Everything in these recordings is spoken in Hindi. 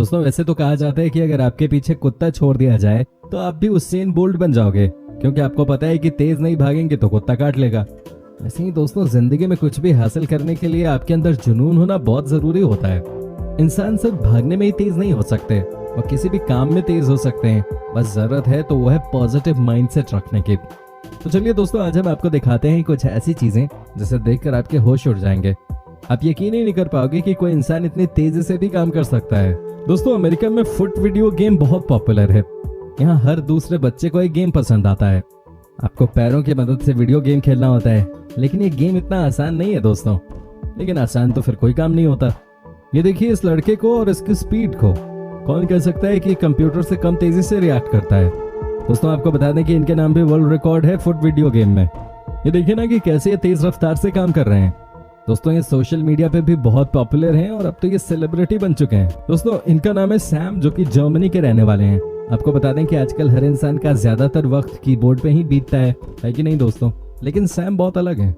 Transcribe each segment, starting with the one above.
दोस्तों वैसे तो कहा जाता है कि अगर आपके पीछे कुत्ता छोड़ दिया जाए तो आप भी उसेन बोल्ट बन जाओगे, क्योंकि आपको पता है कि तेज नहीं भागेंगे तो कुत्ता काट लेगा। ऐसे ही दोस्तों जिंदगी में कुछ भी हासिल करने के लिए आपके अंदर जुनून होना बहुत जरूरी होता है। इंसान सिर्फ भागने में ही तेज नहीं हो सकते और किसी भी काम में तेज हो सकते हैं, बस जरूरत है तो वो है पॉजिटिव माइंडसेट रखने की। तो चलिए दोस्तों, आज हम आपको दिखाते हैं कुछ ऐसी चीजें जिसे देखकर आपके होश उड़ जाएंगे। आप यकीन ही नहीं कर पाओगे कि कोई इंसान इतनी तेजी से भी काम कर सकता है। दोस्तों अमेरिका में फुट वीडियो गेम बहुत पॉपुलर है। यहाँ हर दूसरे बच्चे को एक गेम पसंद आता है। आपको पैरों की मदद से वीडियो गेम खेलना होता है, लेकिन ये गेम इतना आसान नहीं है दोस्तों। लेकिन आसान तो फिर कोई काम नहीं होता। ये देखिए इस लड़के को और इसकी स्पीड को। कौन कह सकता है कि कंप्यूटर से कम तेजी से रिएक्ट करता है। दोस्तों आपको बता दें कि इनके नाम पे वर्ल्ड रिकॉर्ड है फुट वीडियो गेम में। ये देखिए ना कि कैसे ये तेज रफ्तार से काम कर रहे हैं। दोस्तों ये सोशल मीडिया पे भी बहुत पॉपुलर हैं और अब तो ये सेलिब्रिटी बन चुके हैं। दोस्तों इनका नाम है सैम, जो कि जर्मनी के रहने वाले हैं। आपको बता दें कि आजकल हर इंसान का ज्यादातर वक्त कीबोर्ड पे ही बीतता है कि नहीं दोस्तों? लेकिन सैम बहुत अलग है।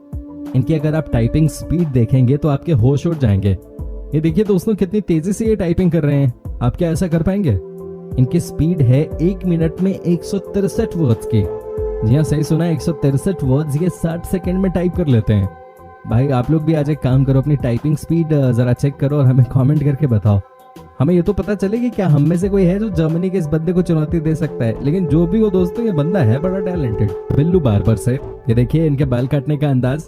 इनकी अगर आप टाइपिंग स्पीड देखेंगे तो आपके होश उड़ जाएंगे। ये देखिए दोस्तों कितनी तेजी से ये टाइपिंग कर रहे हैं। आप क्या ऐसा कर पाएंगे? इनकी स्पीड है 1 मिनट में 163 वर्ड्स की। जी हाँ, सही सुना, 163 वर्ड्स ये 60 सेकंड में टाइप कर लेते हैं। भाई आप लोग भी आज एक काम करो, अपनी टाइपिंग स्पीड जरा चेक करो और हमें कमेंट करके बताओ। हमें ये तो पता चले कि क्या हम में से कोई है जो जर्मनी के इस बंदे को चुनौती दे सकता है। लेकिन जो भी हो दोस्तों, ये बंदा है बड़ा टैलेंटेड। बिल्लू बार्बर से ये देखिए इनके बाल काटने का अंदाज।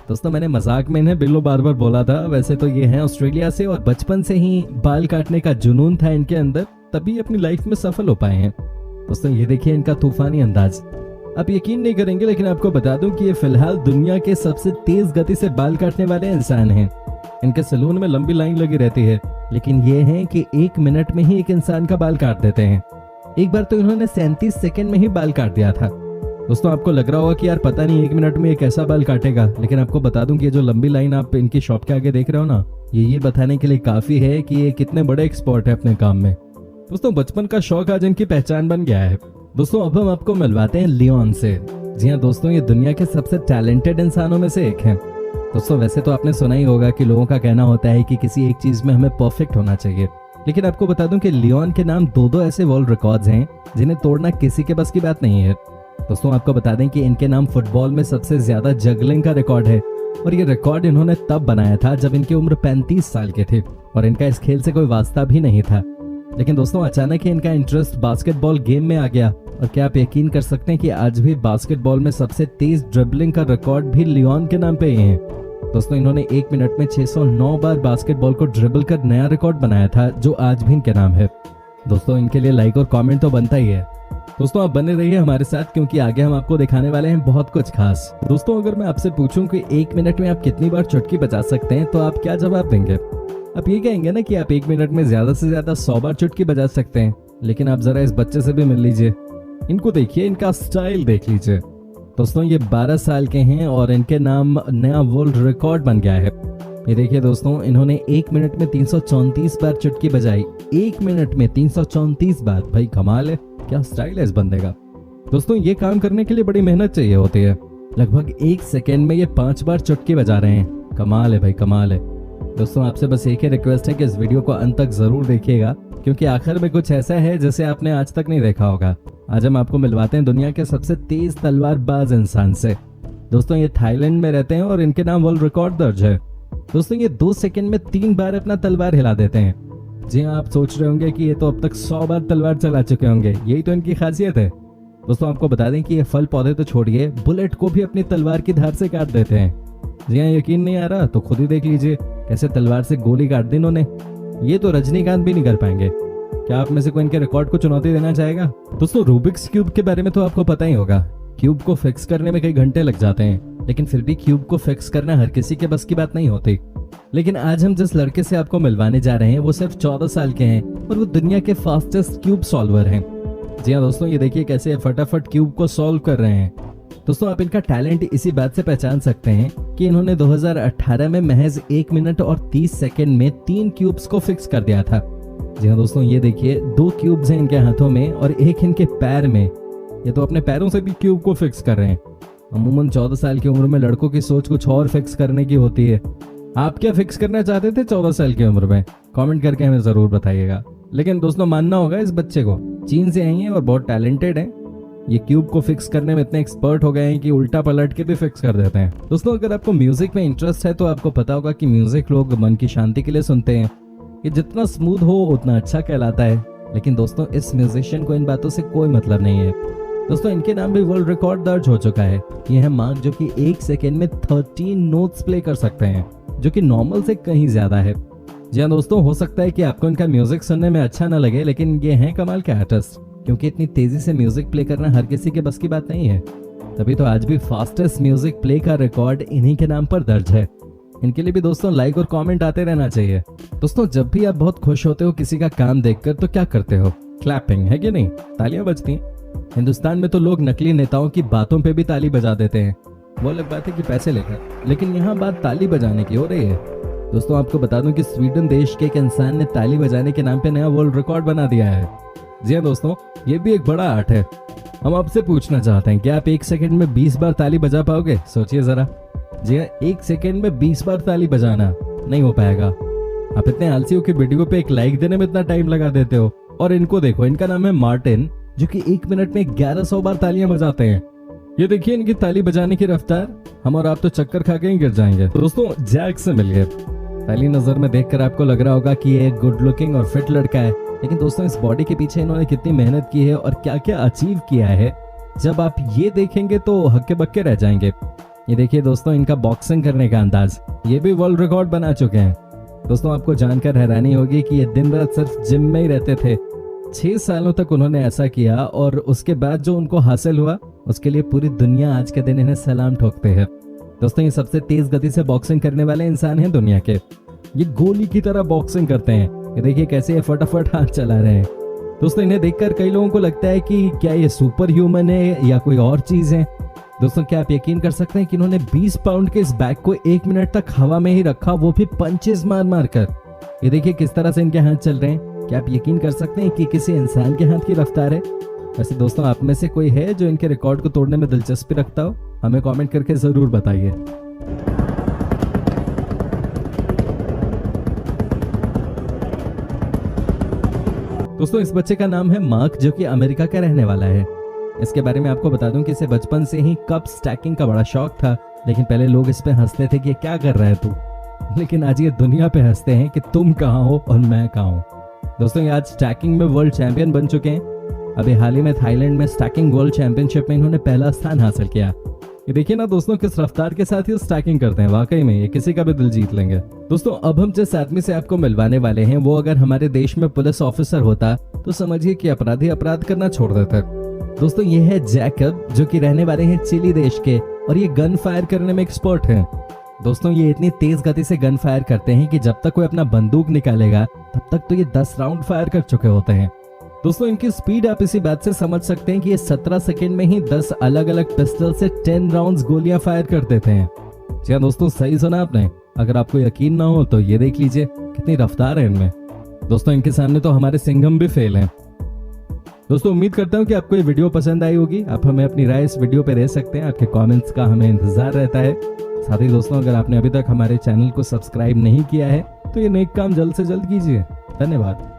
दोस्तों मैंने मजाक में इन्हें बिल्लू बार्बर बोला था, वैसे तो ये हैं ऑस्ट्रेलिया से और बचपन से ही बाल काटने का जुनून था इनके अंदर, तभी अपनी लाइफ में सफल हो पाए हैं। दोस्तों ये देखिए इनका तूफानी अंदाज। आप यकीन नहीं करेंगे, लेकिन आपको बता दूं कि ये फिलहाल दुनिया के सबसे तेज गति से बाल काटने वाले इंसान हैं। इनके सैलून में लंबी लाइन लगी रहती है, लेकिन ये है कि 1 मिनट में ही एक इंसान का बाल काट देते हैं। एक बार तो इन्होंने 37 सेकंड में ही बाल काट दिया था। दोस्तों आपको लग रहा होगा कि यार पता नहीं 1 मिनट में ये कैसा बाल काटेगा, लेकिन आपको बता दूं कि ये जो लंबी लाइन आप इनकी शॉप के आगे देख रहे हो ना, ये बताने के लिए काफी है कि ये कितने बड़े एक्सपर्ट है अपने काम में। दोस्तों बचपन का शौक आज इनकी पहचान बन गया है। दोस्तों अब हम आपको मिलवाते हैं लियोन से। जी हाँ दोस्तों, ये दुनिया के सबसे टैलेंटेड इंसानों में से एक हैं। दोस्तों वैसे तो आपने सुना ही होगा कि लोगों का कहना होता है कि किसी एक चीज में हमें परफेक्ट होना चाहिए, लेकिन आपको बता दूं कि लियोन के नाम दो ऐसे वर्ल्ड रिकॉर्ड्स हैं जिन्हें तोड़ना किसी के बस की बात नहीं है। दोस्तों आपको बता दें कि इनके नाम फुटबॉल में सबसे ज्यादा जगलिंग का रिकॉर्ड है, और ये रिकॉर्ड इन्होंने तब बनाया था जब इनकी उम्र 35 साल के थे और इनका इस खेल से कोई वास्ता भी नहीं था। लेकिन दोस्तों अचानक ही इनका इंटरेस्ट बास्केटबॉल गेम में आ गया, और क्या आप यकीन कर सकते हैं कि आज भी बास्केटबॉल में सबसे तेज ड्रिबलिंग का रिकॉर्ड भी लियोन के नाम पे ही है। दोस्तों इन्होंने 1 मिनट में 609 बार बास्केटबॉल को ड्रिबल कर नया रिकॉर्ड बनाया था, जो आज भी इनके नाम है। दोस्तों इनके लिए लाइक और कमेंट तो बनता ही है। दोस्तों आप बने रहिए हमारे साथ, क्योंकि आगे हम आपको दिखाने वाले हैं बहुत कुछ खास। दोस्तों अगर मैं आपसे पूछूं कि 1 मिनट में आप कितनी बार चुटकी बजा सकते हैं, तो आप क्या जवाब देंगे? आप ये कहेंगे ना कि आप 1 मिनट में ज्यादा से ज्यादा 100 बार चुटकी बजा सकते हैं। लेकिन आप जरा इस बच्चे से भी मिल लीजिए, इनको देखिए, इनका स्टाइल देख लीजिए। दोस्तों ये 12 साल के हैं और इनके नाम नया वर्ल्ड रिकॉर्ड बन गया है। ये देखिए दोस्तों, इन्होंने 1 मिनट में 334 बार चुटकी बजाई। 1 मिनट में 334 बार, भाई कमाल है, क्या स्टाइल है इस बंदे का। दोस्तों ये काम करने के लिए बड़ी मेहनत चाहिए होती है। लगभग 1 सेकेंड में ये 5 बार चुटकी बजा रहे हैं। कमाल है भाई, कमाल है। दोस्तों आपसे बस एक ही रिक्वेस्ट है कि इस वीडियो को अंत तक जरूर देखिएगा, क्योंकि आखिर में कुछ ऐसा है जिसे आपने आज तक नहीं देखा होगा। आज हम आपको मिलवाते हैं दुनिया के सबसे तेज तलवारबाज इंसान से। दोस्तों ये थाईलैंड में रहते हैं और इनके नाम वर्ल्ड रिकॉर्ड दर्ज है। दोस्तों ये 2 सेकंड में 3 बार अपना तलवार हिला देते हैं। जी हाँ, आप सोच रहे होंगे कि ये तो अब तक 100 बार तलवार चला चुके होंगे, यही तो इनकी खासियत है। दोस्तों आपको बता दें कि ये फल पौधे तो छोड़िए, बुलेट को भी अपनी तलवार की धार से काट देते हैं। जी हाँ, यकीन नहीं आ रहा तो खुद ही देख लीजिए कैसे तलवार से गोली काट दी इन्होंने। ये तो रजनीकांत भी नहीं कर पाएंगे। क्या आप में से कोई इनके रिकॉर्ड को चुनौती देना चाहेगा? दोस्तों रूबिक्स क्यूब के बारे में तो आपको पता ही होगा। क्यूब को फिक्स करने में कई घंटे लग जाते हैं, लेकिन फिर भी क्यूब को फिक्स करना हर किसी के बस की बात नहीं होती। लेकिन आज हम जिस लड़के से आपको मिलवाने जा रहे हैं वो सिर्फ 14 साल के हैं और वो दुनिया के फास्टेस्ट क्यूब सॉल्वर हैं। जी हाँ दोस्तों, ये देखिए कैसे फटाफट क्यूब को सॉल्व कर रहे हैं। दोस्तों आप इनका टैलेंट इसी बात से पहचान सकते हैं कि इन्होंने 2018 में महज 1 मिनट और 30 सेकंड में 3 क्यूब्स को फिक्स कर दिया था। जी हाँ दोस्तों, ये देखिए 2 क्यूब्स हैं इनके हाथों में और एक इनके पैर में। ये तो अपने पैरों से भी क्यूब को फिक्स कर रहे हैं। अमूमन 14 साल की उम्र में लड़कों की सोच कुछ और फिक्स करने की होती है। आप क्या फिक्स करना चाहते थे 14 साल की उम्र में? कमेंट करके हमें जरूर बताइएगा। लेकिन दोस्तों मानना होगा इस बच्चे को, चीन से आई है और बहुत टैलेंटेड है। ये क्यूब को फिक्स करने में इतने एक्सपर्ट हो गए हैं कि उल्टा पलट के भी फिक्स कर देते हैं। दोस्तों अगर आपको म्यूजिक में इंटरेस्ट है तो आपको पता होगा कि म्यूजिक लोग मन की शांति के लिए सुनते हैं। ये जितना स्मूथ हो उतना अच्छा कहलाता है। लेकिन दोस्तों इस म्यूजिशियन को इन बातों से कोई मतलब नहीं है। दोस्तों इनके नाम भी वर्ल्ड रिकॉर्ड दर्ज हो चुका है। ये है मार्क, जो कि 1 सेकेंड में 13 नोट्स प्ले कर सकते हैं, जो कि नॉर्मल से कहीं ज्यादा है। जी हाँ दोस्तों, हो सकता है कि आपको इनका म्यूजिक सुनने में अच्छा ना लगे, लेकिन ये हैं कमाल के आर्टिस्ट, क्योंकि इतनी तेजी से म्यूजिक प्ले करना हर किसी के बस की बात नहीं है। तभी तो आज भी फास्टेस्ट म्यूजिक प्ले का रिकॉर्ड इन्हीं के नाम पर दर्ज है। इनके लिए भी दोस्तों लाइक और कमेंट आते रहना चाहिए। दोस्तों जब भी आप बहुत खुश होते हो किसी का काम देखकर तो क्या करते हो? क्लैपिंग, है कि नहीं? तालियां बजती हैं। हिंदुस्तान में तो लोग नकली नेताओं की बातों पे भी ताली बजा देते हैं, वो अलग बात है कि पैसे लेकर, लेकिन यहाँ बात ताली बजाने की हो रही है। दोस्तों आपको बता दूं कि स्वीडन देश के एक इंसान ने ताली बजाने के नाम पे नया वर्ल्ड रिकॉर्ड बना दिया है। जी हाँ दोस्तों, ये भी एक बड़ा आर्ट है। हम आपसे पूछना चाहते हैं कि आप 1 सेकंड में 20 बार ताली बजा पाओगे? सोचिए जरा। जी हाँ, 1 सेकंड में 20 बार ताली बजाना नहीं हो पाएगा। आप इतने आलसी हो कि वीडियो पे एक लाइक देने में इतना टाइम लगा देते हो। और इनको देखो, इनका नाम है मार्टिन, जो कि 1 मिनट में 1100 बार तालियां बजाते हैं। ये देखिए इनकी ताली बजाने की रफ्तार, हम और आप तो चक्कर खा के ही गिर जाएंगे। तो दोस्तों जैक से मिल गए। पहली नजर में देखकर आपको लग रहा होगा कि ये गुड लुकिंग और फिट लड़का है, लेकिन दोस्तों इस बॉडी के पीछे इन्होंने कितनी मेहनत की है और क्या क्या अचीव किया है, जब आप ये देखेंगे तो हक्के बक्के रह जाएंगे। ये देखिए दोस्तों इनका बॉक्सिंग करने का अंदाज, ये भी वर्ल्ड रिकॉर्ड बना चुके हैं। दोस्तों आपको जानकर हैरानी होगी कि ये दिन रात सिर्फ जिम में ही रहते थे। 6 सालों तक उन्होंने ऐसा किया और उसके बाद जो उनको हासिल हुआ उसके लिए पूरी दुनिया आज के दिन इन्हें सलाम ठोकते हैं। दोस्तों ये सबसे तेज गति से बॉक्सिंग करने वाले इंसान हैं दुनिया के। ये गोली की तरह बॉक्सिंग करते हैं। ये देखिए कैसे ये फटाफट हाथ चला रहे हैं। दोस्तों इन्हें देखकर कई लोगों को लगता है कि क्या ये सुपर ह्यूमन है या कोई और चीज है। दोस्तों क्या आप यकीन कर सकते हैं कि इन्होंने 20 पाउंड के इस बैग को 1 मिनट तक हवा में ही रखा, वो भी पंचेस मार मार कर। ये देखिए किस तरह से इनके हाथ चल रहे हैं। क्या आप यकीन कर सकते हैं कि किसी इंसान के हाथ की रफ्तार है? वैसे दोस्तों आप में से कोई है जो इनके रिकॉर्ड को तोड़ने में दिलचस्पी रखता हो? हमें कमेंट करके जरूर बताइए। दोस्तों इस बच्चे का नाम है मार्क, जो कि अमेरिका का रहने वाला है। इसके बारे में आपको बता दूं कि इसे बचपन से ही कप स्टैकिंग का बड़ा शौक था, लेकिन पहले लोग इस पे हंसते थे कि क्या कर रहा है तू, लेकिन आज ये दुनिया पे हंसते हैं कि तुम कहाँ हो और मैं कहाँ हूँ। दोस्तों ये आज स्टैकिंग में वर्ल्ड चैंपियन बन चुके हैं। अभी हाल ही में थाईलैंड में स्टैकिंग वर्ल्ड चैंपियनशिप में इन्होंने पहला स्थान हासिल किया। ये देखिए ना दोस्तों किस रफ्तार के साथ ये स्टैकिंग करते हैं, वाकई में ये किसी का भी दिल जीत लेंगे। दोस्तों अब हम जिस आदमी से आपको मिलवाने वाले हैं वो अगर हमारे देश में पुलिस ऑफिसर होता तो समझिए कि अपराधी अपराध करना छोड़ देता। दोस्तों ये है जैकब, जो कि रहने वाले हैं चिली देश के, और ये गन फायर करने में एक्सपर्ट हैं। दोस्तों ये इतनी तेज गति से गन फायर करते हैं कि जब तक कोई अपना बंदूक निकालेगा तब तक तो ये 10 राउंड फायर कर चुके होते हैं। दोस्तों इनकी स्पीड आप इसी बात से समझ सकते हैं कि ये 17 सेकंड में ही 10 अलग अलग पिस्टल से 10 राउंड्स गोलियां फायर कर देते हैं। जी हाँ दोस्तों सही सुना आपने। अगर आपको यकीन ना हो तो ये देख लीजिए कितनी रफ्तार है इनमें। दोस्तों इनके सामने तो हमारे सिंघम भी फेल हैं। दोस्तों उम्मीद करता हूँ कि आपको ये वीडियो पसंद आई होगी। आप हमें अपनी राय इस वीडियो पे दे सकते हैं, आपके कमेंट्स का हमें इंतजार रहता है। साथ ही दोस्तों अगर आपने अभी तक हमारे चैनल को सब्सक्राइब नहीं किया है तो ये नेक काम जल्द से जल्द कीजिए। धन्यवाद।